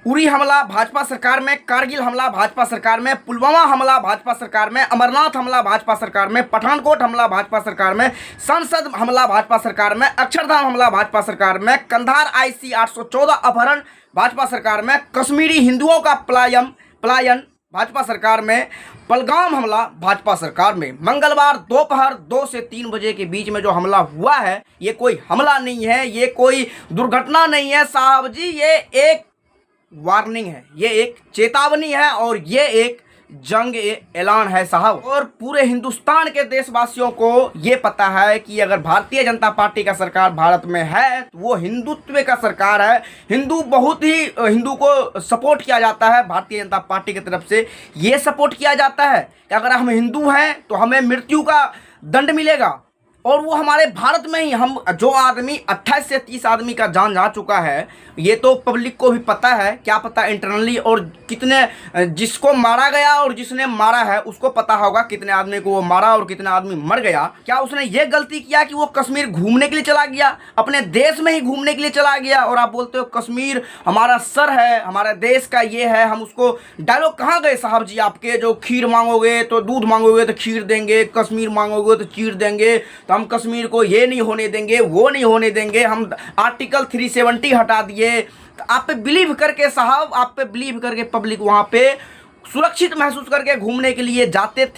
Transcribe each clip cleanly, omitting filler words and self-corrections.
उरी हमला भाजपा सरकार में, कारगिल हमला भाजपा सरकार में, पुलवामा हमला भाजपा सरकार में, अमरनाथ हमला भाजपा सरकार में, पठानकोट हमला भाजपा सरकार में, संसद हमला भाजपा सरकार में, अक्षरधाम हमला भाजपा सरकार में, कंधार IC 814 अपहरण भाजपा सरकार में, कश्मीरी हिंदुओं का पलायन भाजपा सरकार में, पहलगाम हमला भाजपा सरकार में। मंगलवार दोपहर 2 से 3 बजे के बीच में जो हमला हुआ है, ये कोई हमला नहीं है, ये कोई दुर्घटना नहीं है साहब जी, ये एक वार्निंग है, ये एक चेतावनी है और ये एक जंग ऐलान है साहब। और पूरे हिंदुस्तान के देशवासियों को ये पता है कि अगर भारतीय जनता पार्टी का सरकार भारत में है तो वो हिंदुत्व का सरकार है। हिंदू को सपोर्ट किया जाता है भारतीय जनता पार्टी की तरफ से। ये सपोर्ट किया जाता है कि अगर हम हिंदू हैं तो हमें मृत्यु का दंड मिलेगा। और वो हमारे भारत में ही हम जो आदमी 28 से 30 आदमी का जान जा चुका है, ये तो पब्लिक को भी पता है, क्या पता इंटरनली, और कितने जिसको मारा गया और जिसने मारा है उसको पता होगा कितने आदमी को वो मारा और कितने आदमी मर गया। क्या उसने ये गलती किया कि वो कश्मीर घूमने के लिए चला गया, अपने देश में ही घूमने के लिए चला गया? और आप बोलते हो कश्मीर हमारा सर है, हमारे देश का ये है, हम उसको डायलॉग कहाँ गए साहब जी आपके? जो खीर मांगोगे तो दूध मांगोगे तो खीर देंगे, कश्मीर मांगोगे तो चीर देंगे, तो हम कश्मीर को ये नहीं होने देंगे, वो नहीं होने देंगे, हम आर्टिकल 370 हटा दिए। तो आप पे बिलीव करके साहब, आप पे बिलीव करके पब्लिक वहां पे सुरक्षित महसूस करके घूमने के लिए जाते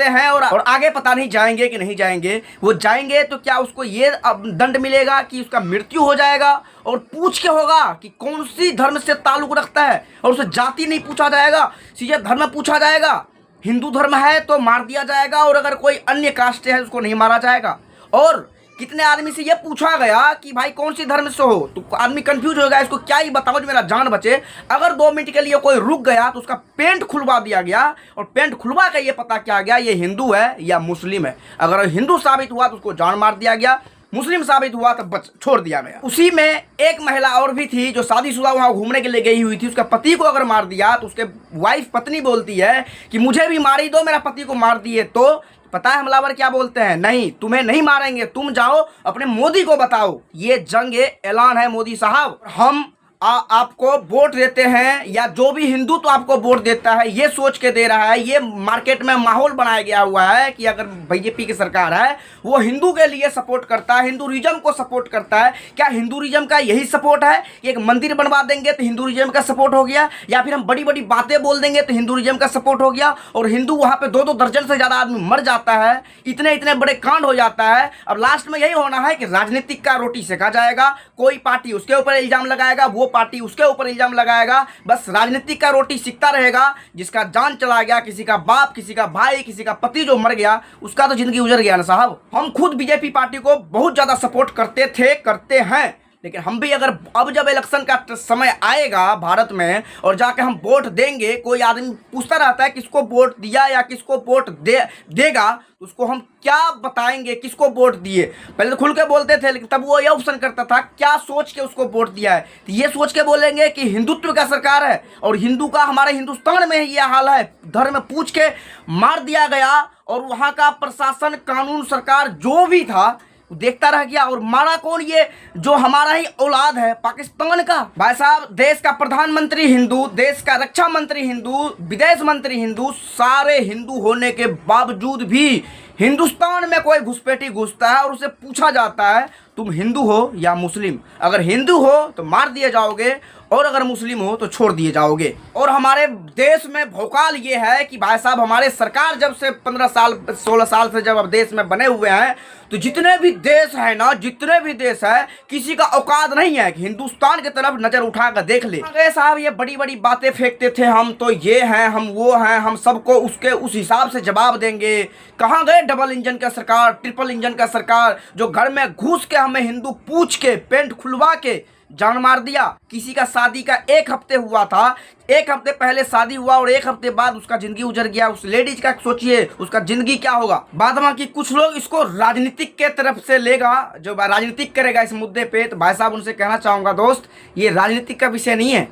हैं और आगे पता नहीं जाएंगे कि नहीं जाएंगे। वो जाएंगे तो क्या उसको ये दंड मिलेगा कि उसका मृत्यु हो जाएगा? और पूछ के होगा कि कौन सी धर्म से ताल्लुक रखता है, और उसे जाति नहीं पूछा जाएगा, सीधे धर्म पूछा जाएगा। हिंदू धर्म है तो मार दिया जाएगा, और अगर कोई अन्य कास्ट है उसको नहीं मारा जाएगा। और कितने आदमी से ये पूछा गया कि भाई कौन सी धर्म से हो, तो आदमी कंफ्यूज होगा, इसको क्या ही बताओ जो मेरा जान बचे। अगर 2 मिनट के लिए कोई रुक गया तो उसका पेंट खुलवा दिया गया, और पेंट खुलवा के ये पता किया गया ये हिंदू है या मुस्लिम है। अगर हिंदू साबित हुआ तो उसको जान मार दिया गया, मुस्लिम साबित हुआ तो छोड़ दिया गया। उसी में एक महिला और भी थी जो शादीशुदा वहां घूमने के लिए गई हुई थी, उसका पति को अगर मार दिया तो उसके वाइफ पत्नी बोलती है कि मुझे भी मारी दो, मेरा पति को मार दिए। तो पता है हमलावर क्या बोलते हैं? नहीं, तुम्हें नहीं मारेंगे, तुम जाओ अपने मोदी को बताओ। ये जंग ऐलान है मोदी साहब। हम आपको वोट देते हैं, या जो भी हिंदू तो आपको वोट देता है, ये सोच के दे रहा है। ये मार्केट में माहौल बनाया गया हुआ है कि अगर बीजेपी की सरकार है वो हिंदू के लिए सपोर्ट करता है, हिंदुइज्म को सपोर्ट करता है। क्या हिंदुइज्म का यही सपोर्ट है कि एक मंदिर बनवा देंगे तो हिंदुइज्म का सपोर्ट हो गया, या फिर हम बड़ी बड़ी बातें बोल देंगे तो हिंदुइज्म का सपोर्ट हो गया, और हिंदू वहां पे 2-2 दर्जन से ज्यादा आदमी मर जाता है, इतने बड़े कांड हो जाता है। अब लास्ट में यही होना है कि राजनीतिक का रोटी सेका जाएगा, कोई पार्टी उसके ऊपर इल्जाम लगाएगा, वो पार्टी उसके ऊपर इल्जाम लगाएगा, बस राजनीतिक का रोटी सिकता रहेगा। जिसका जान चला गया, किसी का बाप, किसी का भाई, किसी का पति जो मर गया, उसका तो जिंदगी उजड़ गया ना साहब। हम खुद बीजेपी पार्टी को बहुत ज्यादा सपोर्ट करते थे, करते हैं, लेकिन हम भी अगर अब जब इलेक्शन का समय आएगा भारत में और जाके हम वोट देंगे, कोई आदमी पूछता रहता है किसको वोट दिया या किसको वोट देगा, उसको हम क्या बताएंगे किसको वोट दिए? पहले तो खुल के बोलते थे, लेकिन तब वो ये ऑप्शन करता था क्या सोच के उसको वोट दिया है। तो ये सोच के बोलेंगे कि हिंदुत्व का सरकार है और हिंदू का हमारे हिंदुस्तान में ही ये हाल है, धर्म पूछ के मार दिया गया, और वहाँ का प्रशासन, कानून, सरकार जो भी था देखता रह गया। और मारा कौन? ये जो हमारा ही औलाद है पाकिस्तान का। भाई साहब, देश का प्रधानमंत्री हिंदू, देश का रक्षा मंत्री हिंदू, विदेश मंत्री हिंदू, सारे हिंदू होने के बावजूद भी हिंदुस्तान में कोई घुसपैठी घुसता है और उसे पूछा जाता है तुम हिंदू हो या मुस्लिम। अगर हिंदू हो तो मार दिए जाओगे, और अगर मुस्लिम हो तो छोड़ दिए जाओगे। और हमारे देश में भौकाल ये है कि भाई साहब, हमारे सरकार जब से 15 साल 16 साल से जब अब देश में बने हुए हैं, तो जितने भी देश है ना, जितने भी देश है, किसी का औकात नहीं है कि हिंदुस्तान की तरफ नजर उठाकर देख ले। अरे साहब, ये बड़ी बड़ी बातें फेंकते थे, हम तो ये हैं, हम वो हैं, हम सबको उसके उस हिसाब से जवाब देंगे। कहाँ गए डबल इंजन का सरकार, ट्रिपल इंजन का सरकार, जो घर में घुस के हमें हिंदू पूछ के, पेंट खुलवा के जान मार दिया। किसी का शादी का 1 हफ्ते हुआ था, 1 हफ्ते पहले शादी हुआ और 1 हफ्ते बाद उसका जिंदगी उजड़ गया। उस लेडीज का सोचिए उसका जिंदगी क्या होगा। बाद में कि कुछ लोग इसको राजनीतिक के तरफ से लेगा, जो राजनीतिक करेगा इस मुद्दे पे, तो भाई साहब उनसे कहना चाहूंगा दोस्त, ये राजनीतिक का विषय नहीं है,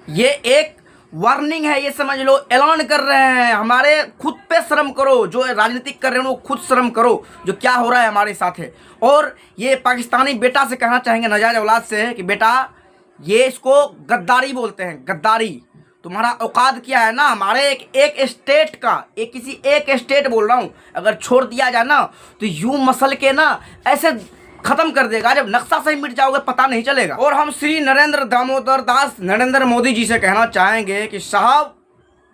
ये एक वार्निंग है, ये समझ लो। ऐलान कर रहे हैं, हमारे खुद पे शर्म करो, जो राजनीतिक कर रहे हैं वो खुद शर्म करो, जो क्या हो रहा है हमारे साथ है। और ये पाकिस्तानी बेटा से कहना चाहेंगे, नाजायज औलाद से, कि बेटा ये इसको गद्दारी बोलते हैं, गद्दारी। तुम्हारा औकात क्या है ना, हमारे एक स्टेट का, किसी एक स्टेट बोल रहा हूँ, अगर छोड़ दिया जाए ना तो यूं मसल के ना ऐसे खत्म कर देगा, जब नक्शा से ही मिट जाओगे पता नहीं चलेगा। और हम श्री नरेंद्र दामोदर दास नरेंद्र मोदी जी से कहना चाहेंगे कि साहब,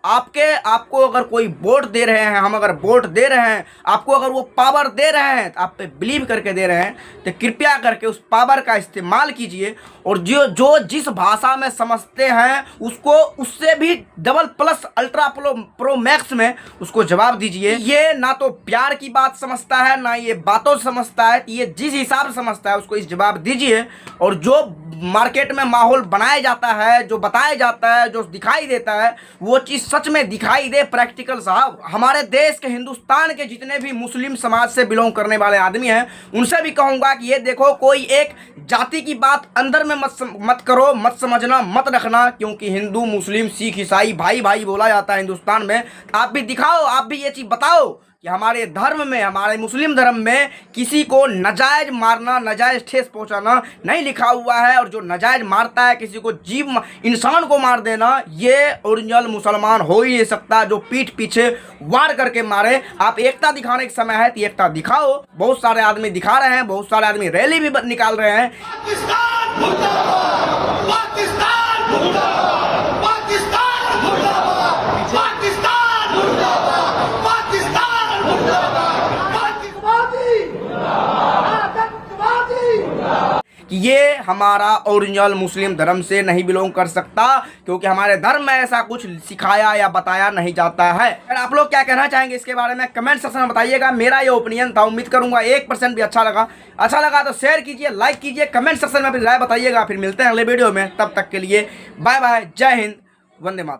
आपको अगर कोई वोट दे रहे हैं, हम अगर वोट दे रहे हैं, आपको अगर वो पावर दे रहे हैं, आप पे बिलीव करके दे रहे हैं, तो कृपया करके उस पावर का इस्तेमाल कीजिए और जो जिस भाषा में समझते हैं उसको उससे भी double plus ultra pro max में उसको जवाब दीजिए। ये ना तो प्यार की बात समझता है, ना ये बातों से समझता है, ये जिस हिसाब से समझता है उसको इस जवाब दीजिए। और जो मार्केट में माहौल बनाया जाता है, जो बताया जाता है, जो दिखाई देता है, वो चीज़ सच में दिखाई दे प्रैक्टिकल। साहब, हमारे देश के, हिंदुस्तान के जितने भी मुस्लिम समाज से बिलोंग करने वाले आदमी हैं, उनसे भी कहूँगा कि ये देखो, कोई एक जाति की बात अंदर में मत करो, मत समझना, मत रखना, क्योंकि हिंदू मुस्लिम सिख ईसाई भाई भाई बोला जाता है हिंदुस्तान में। आप भी दिखाओ, आप भी ये चीज़ बताओ कि हमारे धर्म में, हमारे मुस्लिम धर्म में किसी को नाजायज मारना, नाजायज ठेस पहुंचाना नहीं लिखा हुआ है। और जो नाजायज मारता है, किसी को जीव इंसान को मार देना, ये ओरिजिनल मुसलमान हो ही नहीं सकता, जो पीठ पीछे वार करके मारे। आप एकता दिखाने का समय है तो एकता दिखाओ। बहुत सारे आदमी दिखा रहे हैं, बहुत सारे आदमी रैली भी निकाल रहे हैं। पाकिस्तान मुर्दाबाद, पाकिस्तान मुर्दाबाद, पाकिस्तान मुर्दाबाद, पाकिस्तान मुर्दाबाद, पाकिस्तान मुर्दाबाद, आतंकवादी कि ये हमारा ओरिजिनल मुस्लिम धर्म से नहीं बिलोंग कर सकता, क्योंकि हमारे धर्म में ऐसा कुछ सिखाया या बताया नहीं जाता है। अगर आप लोग क्या कहना चाहेंगे इसके बारे में कमेंट सेक्शन में बताइएगा। मेरा ये ओपिनियन था, उम्मीद करूंगा 1% भी अच्छा लगा तो शेयर कीजिए, लाइक कीजिए, कमेंट सेक्शन में अपनी राय बताइएगा। फिर मिलते हैं अगले वीडियो में, तब तक के लिए बाय बाय, जय हिंद, वंदे मातरम।